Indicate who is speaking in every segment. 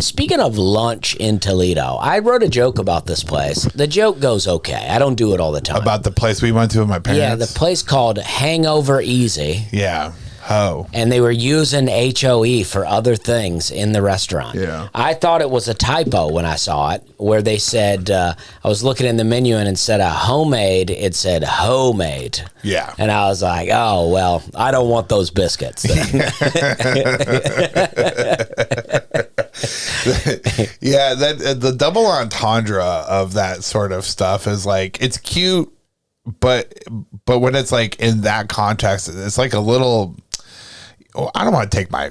Speaker 1: Speaking of lunch in Toledo, I wrote a joke about this place. The joke goes okay. I don't do it all the time.
Speaker 2: About the place we went to with my parents?
Speaker 1: Yeah, the place called Hangover Easy.
Speaker 2: Yeah. Ho.
Speaker 1: And they were using HOE for other things in the restaurant.
Speaker 2: Yeah.
Speaker 1: I thought it was a typo when I saw it, where they said, I was looking in the menu and instead of homemade, it said homemade.
Speaker 2: Yeah.
Speaker 1: And I was like, oh, well, I don't want those biscuits.
Speaker 2: Yeah, the double entendre of that sort of stuff is like, it's cute, but when it's like in that context, it's like a little, I don't want to take my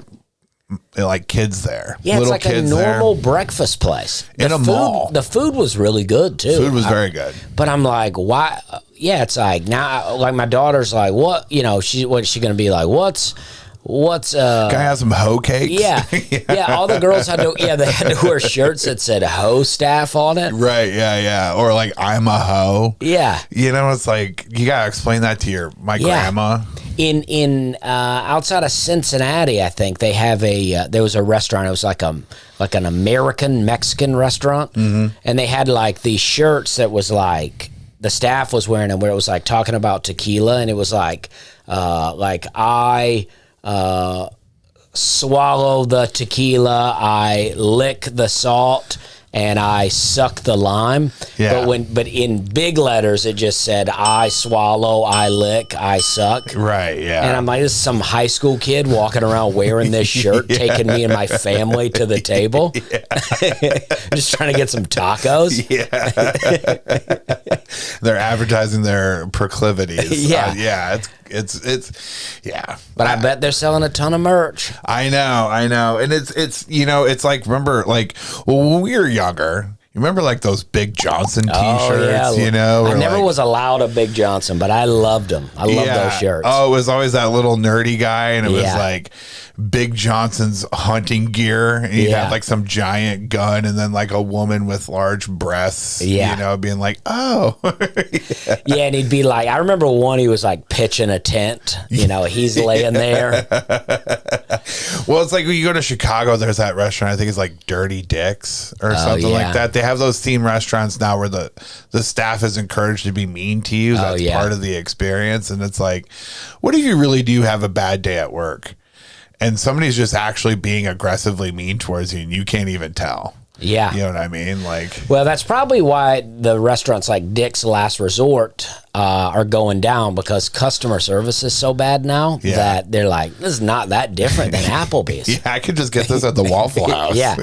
Speaker 2: like kids there.
Speaker 1: Yeah,
Speaker 2: little
Speaker 1: it's like a normal breakfast place.
Speaker 2: In a mall.
Speaker 1: The food was really good too.
Speaker 2: Food was very good.
Speaker 1: But I'm like, why? Yeah, it's like now, like my daughter's like, what? You know, what's she gonna be like? What's
Speaker 2: Can I have some hoe cakes?
Speaker 1: Yeah. Yeah. All the girls had to they had to wear shirts that said hoe staff on it.
Speaker 2: Right, yeah. Or like, I'm a hoe.
Speaker 1: Yeah.
Speaker 2: You know, it's like, you gotta explain that to my grandma.
Speaker 1: In outside of Cincinnati, I think they have there was a restaurant. It was like an American Mexican restaurant, and they had like these shirts that was like the staff was wearing them, where it was like talking about tequila, and it was like I swallow the tequila, I lick the salt, and I suck the lime.
Speaker 2: Yeah.
Speaker 1: But in big letters, it just said, I swallow, I lick, I suck.
Speaker 2: Right, yeah.
Speaker 1: And I'm like, this is some high school kid walking around wearing this shirt, taking me and my family to the table. Just trying to get some tacos.
Speaker 2: Yeah. They're advertising their proclivities.
Speaker 1: Yeah.
Speaker 2: It's yeah.
Speaker 1: But I bet they're selling a ton of merch.
Speaker 2: I know. And it's you know, it's like, remember, like, when we were younger, you remember like those Big Johnson t-shirts, you know?
Speaker 1: I never was allowed a Big Johnson, but I loved them. I loved those shirts.
Speaker 2: Oh, it was always that little nerdy guy, and it was like Big Johnson's hunting gear, and he had like some giant gun, and then like a woman with large breasts, you know, being like, oh.
Speaker 1: Yeah, and he'd be like, I remember one, he was like pitching a tent, you know, he's laying there.
Speaker 2: Well, it's like when you go to Chicago, there's that restaurant, I think it's like Dirty Dick's or something like that. They have those theme restaurants now where the staff is encouraged to be mean to you. That's part of the experience. And it's like, what if you really do have a bad day at work and somebody's just actually being aggressively mean towards you and you can't even tell?
Speaker 1: Yeah.
Speaker 2: You know what I mean? Like,
Speaker 1: well, that's probably why the restaurants like Dick's Last Resort are going down, because customer service is so bad now that they're like, this is not that different than Applebee's.
Speaker 2: Yeah, I could just get this at the Waffle House.
Speaker 1: Yeah.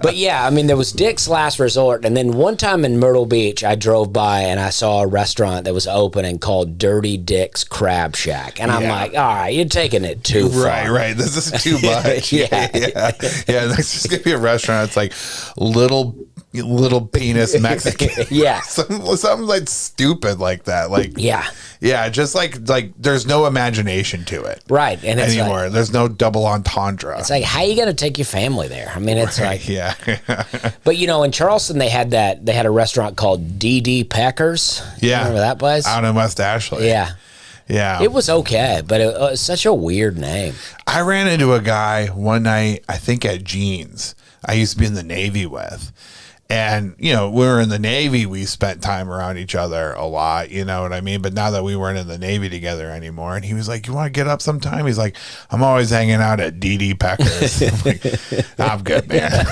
Speaker 1: But yeah, I mean, there was Dick's Last Resort, and then one time in Myrtle Beach, I drove by and I saw a restaurant that was opening called Dirty Dick's Crab Shack, and I'm like, all right, you're taking it too far.
Speaker 2: Right. This is too much. Yeah. That's just gonna be a restaurant. It's like little penis Mexican.
Speaker 1: Yeah.
Speaker 2: Something like stupid like that. Like, yeah, just like there's no imagination to it.
Speaker 1: Right. And it's
Speaker 2: anymore.
Speaker 1: Like,
Speaker 2: there's no double entendre.
Speaker 1: It's like, how are you going to take your family there? I mean, it's like,
Speaker 2: yeah.
Speaker 1: But you know, in Charleston, they had a restaurant called D.D. Pecker's.
Speaker 2: Yeah.
Speaker 1: Remember that place?
Speaker 2: Out in West Ashley.
Speaker 1: Yeah.
Speaker 2: Yeah.
Speaker 1: It was okay, but it was such a weird name.
Speaker 2: I ran into a guy one night, I think at Jeans, I used to be in the Navy with. And, you know, we were in the Navy, we spent time around each other a lot, you know what I mean? But now that we weren't in the Navy together anymore, and he was like, you want to get up sometime? He's like, I'm always hanging out at D.D. Pecker's. I'm like, I'm good, man.